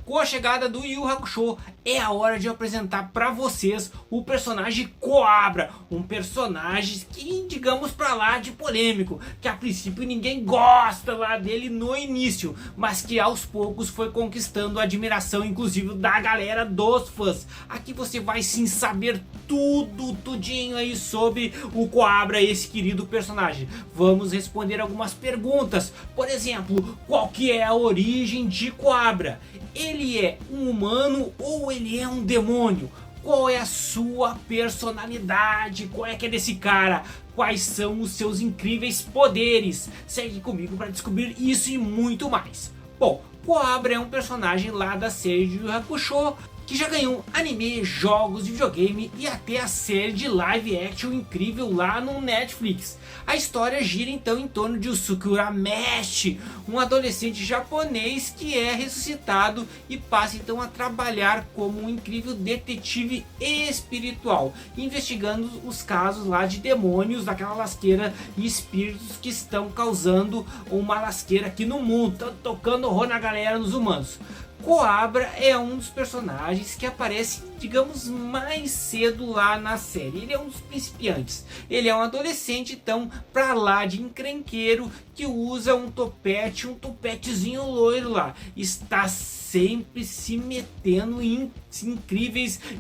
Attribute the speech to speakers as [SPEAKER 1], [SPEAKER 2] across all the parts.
[SPEAKER 1] Com a chegada do Yu Yu Hakusho, é a hora de apresentar para vocês o personagem Coabra, um personagem que, digamos pra lá de polêmico, que a princípio ninguém gosta lá dele no início, mas que aos poucos foi conquistando a admiração inclusive da galera dos fãs. Aqui você vai sim saber tudinho aí sobre o Coabra, esse querido personagem. Vamos responder algumas perguntas, por exemplo, qual que é a origem de Coabra? Ele é um humano ou ele é um demônio? Qual é a sua personalidade? Qual é que é desse cara? Quais são os seus incríveis poderes? Segue comigo para descobrir isso e muito mais. Bom, Coabra é um personagem lá da série de Yu Yu Hakusho, que já ganhou anime, jogos de videogame e até a série de live action incrível lá no Netflix. A história gira então em torno de Yusuke Urameshi, um adolescente japonês que é ressuscitado e passa então a trabalhar como um incrível detetive espiritual, investigando os casos lá de demônios, daquela lasqueira e espíritos que estão causando uma lasqueira aqui no mundo, estão tocando horror na galera, nos humanos. Coabra é um dos personagens que aparece, digamos, mais cedo lá na série. Ele é um dos principiantes. Ele é um adolescente, então, pra lá de encrenqueiro, que usa um topetezinho loiro lá. Está sempre se metendo em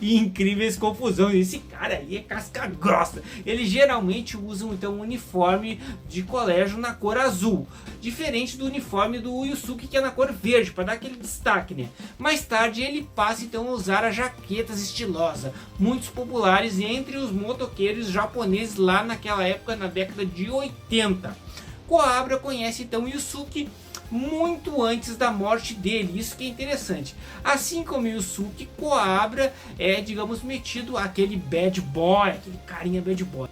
[SPEAKER 1] incríveis confusões. Esse cara aí é casca grossa. Eles geralmente usam então um uniforme de colégio na cor azul, diferente do uniforme do Yusuke, que é na cor verde, para dar aquele destaque, né? Mais tarde ele passa então a usar as jaquetas estilosas, muito populares entre os motoqueiros japoneses lá naquela época, na década de 80. Coabra conhece então Yusuke muito antes da morte dele, isso que é interessante. Assim como Yusuke, Coabra é, digamos, metido aquele bad boy, aquele carinha bad boy.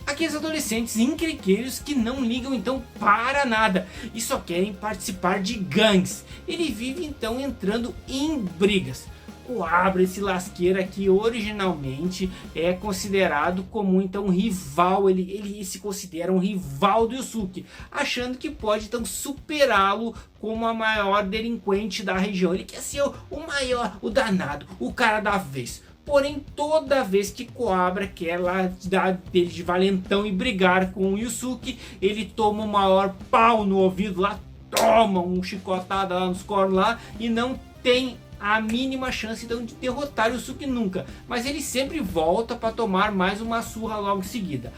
[SPEAKER 1] Aqueles adolescentes encrenqueiros que não ligam então para nada e só querem participar de gangues. Ele vive então entrando em brigas. Coabra, esse lasqueiro aqui, originalmente é considerado como então rival, ele se considera um rival do Yusuke, achando que pode então superá-lo como a maior delinquente da região. Ele quer ser o maior, o danado, o cara da vez. Porém, toda vez que Coabra quer lá dar dele de valentão e brigar com o Yusuke, ele toma o maior pau no ouvido lá, toma um chicotada lá nos cornos lá e não tem a mínima chance então de derrotar o Yusuke nunca, mas ele sempre volta para tomar mais uma surra logo em seguida.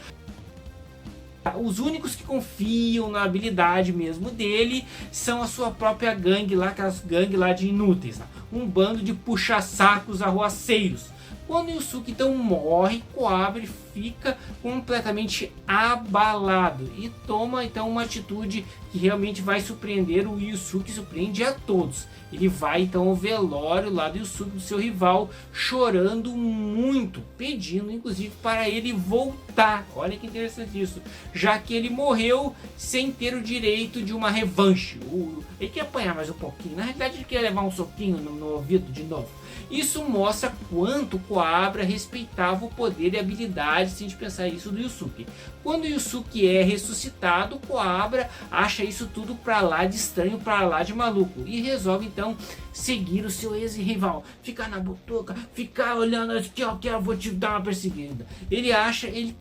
[SPEAKER 1] Os únicos que confiam na habilidade mesmo dele são a sua própria gangue lá, aquelas gangues lá de inúteis, né? Um bando de puxa-sacos arruaceiros. Quando Yusuke então morre, Coabra fica completamente abalado e toma então uma atitude que realmente vai surpreender o Yusuke, surpreende a todos. Ele vai então ao velório lá do Yusuke, do seu rival, chorando muito, pedindo inclusive para ele voltar. Olha que interessante isso, já que ele morreu sem ter o direito de uma revanche. Ele quer apanhar mais um pouquinho, na realidade ele quer levar um soquinho no ouvido de novo. Isso mostra quanto Coabra respeitava o poder e habilidade, se a gente pensar isso, do Yusuke. Quando o Yusuke é ressuscitado, Coabra acha isso tudo pra lá de estranho, pra lá de maluco, e resolve então seguir o seu ex-rival, ficar na butuca, ficar olhando aqui, ó, que eu vou te dar uma perseguida.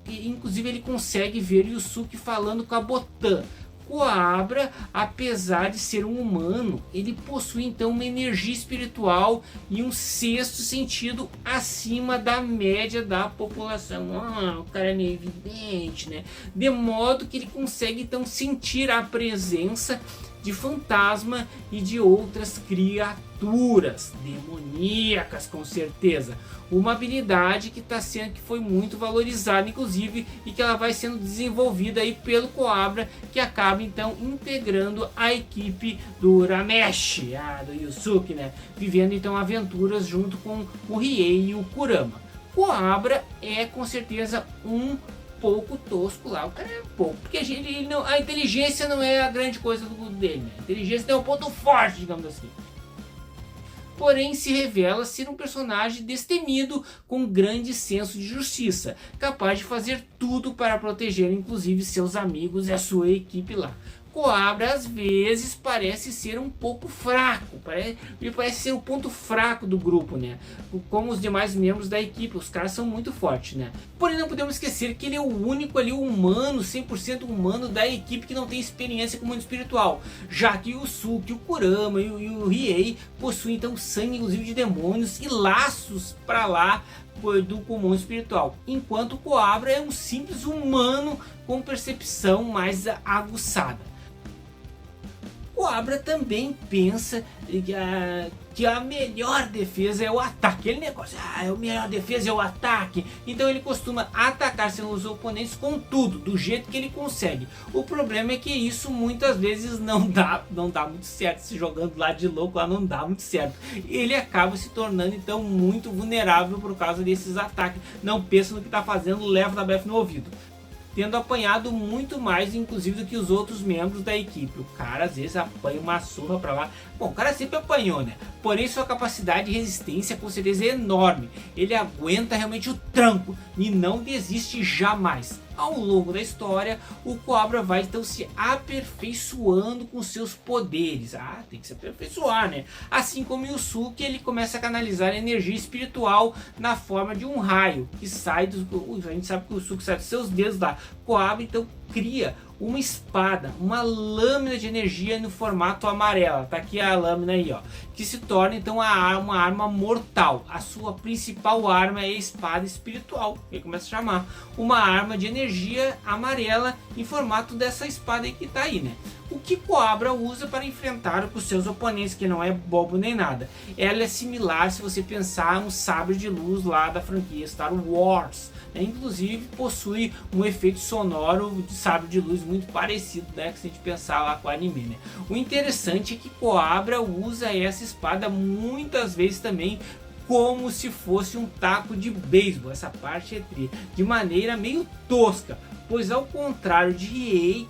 [SPEAKER 1] Inclusive ele consegue ver Yusuke falando com a Botan. Coabra, apesar de ser um humano, ele possui então uma energia espiritual e um sexto sentido acima da média da população. O cara é meio evidente, né? De modo que ele consegue então sentir a presença de fantasma e de outras criaturas demoníacas, com certeza. Uma habilidade que foi muito valorizada, inclusive, e que ela vai sendo desenvolvida aí pelo Coabra, que acaba então integrando a equipe do Urameshi, do Yusuke, né? Vivendo então aventuras junto com o Riei e o Kurama. Coabra é com certeza um pouco tosco lá, o cara é pouco, porque a inteligência não é a grande coisa dele, né? A inteligência é um ponto forte, digamos assim. Porém se revela ser um personagem destemido com grande senso de justiça, capaz de fazer tudo para proteger inclusive seus amigos e a sua equipe lá. Coabra às vezes parece ser um pouco fraco, ele parece ser o ponto fraco do grupo, né? Como os demais membros da equipe, os caras são muito fortes, né? Porém não podemos esquecer que ele é o único ali humano, 100% humano da equipe que não tem experiência com o mundo espiritual, já que o Yusuke, o Kurama e o Riei possuem então sangue inclusive de demônios e laços para lá do comum espiritual, enquanto o Coabra é um simples humano com percepção mais aguçada. Coabra também pensa que a melhor defesa é o ataque. Aquele negócio, a melhor defesa é o ataque. Então ele costuma atacar seus oponentes com tudo, do jeito que ele consegue. O problema é que isso muitas vezes não dá muito certo. Se jogando lá de louco, lá não dá muito certo. Ele acaba se tornando então muito vulnerável por causa desses ataques. Não pensa no que está fazendo, leva da BF no ouvido, tendo apanhado muito mais inclusive do que os outros membros da equipe. O cara às vezes apanha uma surra pra lá. Bom, o cara sempre apanhou, né? Porém sua capacidade de resistência com certeza é enorme. Ele aguenta realmente o tranco e não desiste jamais. Ao longo da história, o Coabra vai então se aperfeiçoando com seus poderes. Tem que se aperfeiçoar, né? Assim como o Yusuke, ele começa a canalizar energia espiritual na forma de um raio que sai dos... A gente sabe que o Yusuke sai dos seus dedos lá. Coabra então cria uma espada, uma lâmina de energia no formato amarela. Tá aqui a lâmina aí, ó, que se torna então uma arma mortal. A sua principal arma é a espada espiritual, que começa a chamar uma arma de energia amarela em formato dessa espada aí que tá aí, né? O que Coabra usa para enfrentar os seus oponentes, que não é bobo nem nada. Ela é similar, se você pensar, no sabre de luz lá da franquia Star Wars. Inclusive possui um efeito sonoro de sabre de luz muito parecido, né, que se a gente pensar lá com o anime, né? O interessante é que Coabra usa essa espada muitas vezes também como se fosse um taco de beisebol. Essa parte é de maneira meio tosca, pois ao contrário de Riei,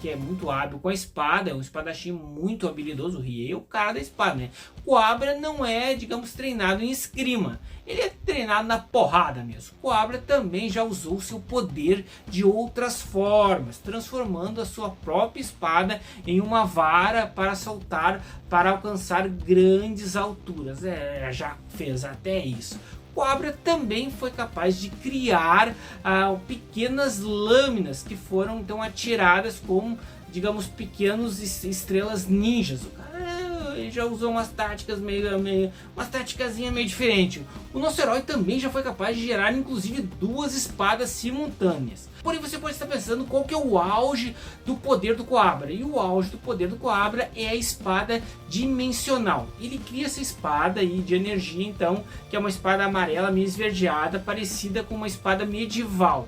[SPEAKER 1] que é muito hábil com a espada, é um espadachim muito habilidoso. O Riei é o cara da espada, né? Coabra não é, digamos, treinado em esgrima, ele é treinado na porrada mesmo. Coabra também já usou seu poder de outras formas, transformando a sua própria espada em uma vara para saltar, para alcançar grandes alturas. Já fez até isso. Coabra também foi capaz de criar pequenas lâminas que foram então atiradas como, digamos, pequenos estrelas ninjas. O cara ele já usou umas táticas umas táticazinha meio diferente. O nosso herói também já foi capaz de gerar inclusive duas espadas simultâneas. Porém você pode estar pensando qual que é o auge do poder do Coabra. E o auge do poder do Coabra é a espada dimensional. Ele cria essa espada aí de energia então, que é uma espada amarela meio esverdeada, parecida com uma espada medieval.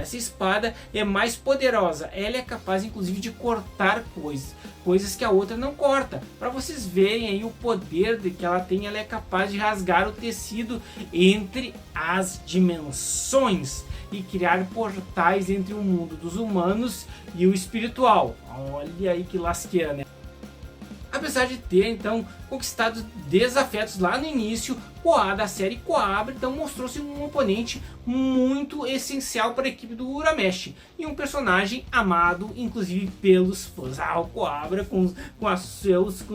[SPEAKER 1] Essa espada é mais poderosa, ela é capaz inclusive de cortar coisas que a outra não corta. Para vocês verem aí o poder que ela tem, ela é capaz de rasgar o tecido entre as dimensões e criar portais entre o mundo dos humanos e o espiritual. Olha aí que lasqueira, né? Apesar de ter então conquistado desafetos lá no início, da série Coabra então mostrou-se um oponente muito essencial para a equipe do Urameshi e um personagem amado inclusive pelos fãs. O Coabra com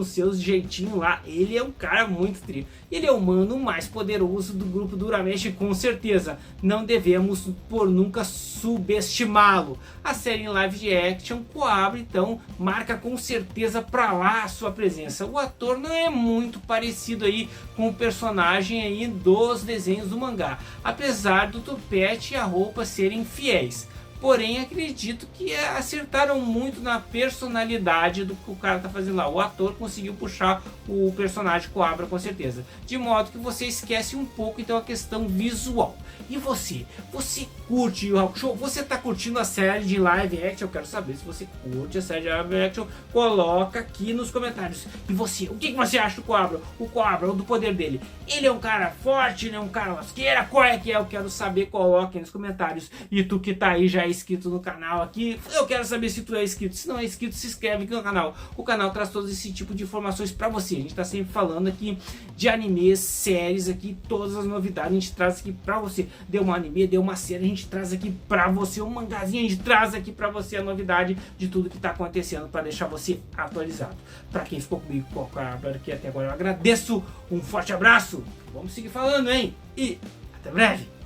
[SPEAKER 1] seus jeitinhos lá, ele é um cara muito tri. Ele é o mano mais poderoso do grupo do Urameshi, com certeza. Não devemos por nunca subestimá-lo. A série em live action Coabra então marca com certeza pra lá a sua presença. O ator não é muito parecido aí com o personagem aí dos desenhos do mangá, apesar do topete e a roupa serem fiéis. Porém acredito que acertaram muito na personalidade do que o cara tá fazendo lá. O ator conseguiu puxar o personagem Coabra com certeza, de modo que você esquece um pouco então a questão visual. E você curte Yu Hakusho? Você tá curtindo a série de live action? Eu quero saber se você curte a série de live action. Coloca aqui nos comentários. E você, o que você acha do Coabra? O Coabra, do poder dele, ele é um cara forte, ele é um cara lasqueira? Qual é que é? Eu quero saber, coloque aí nos comentários. E tu que tá aí já inscrito no canal aqui. Eu quero saber se tu é inscrito. Se não é inscrito, se inscreve aqui no canal. O canal traz todo esse tipo de informações pra você. A gente tá sempre falando aqui de animes, séries aqui, todas as novidades a gente traz aqui pra você. Deu um anime, deu uma série, a gente traz aqui pra você. Um mangazinho, a gente traz aqui pra você a novidade de tudo que tá acontecendo pra deixar você atualizado. Pra quem ficou comigo aqui até agora, eu agradeço. Um forte abraço. Vamos seguir falando, hein? E até breve.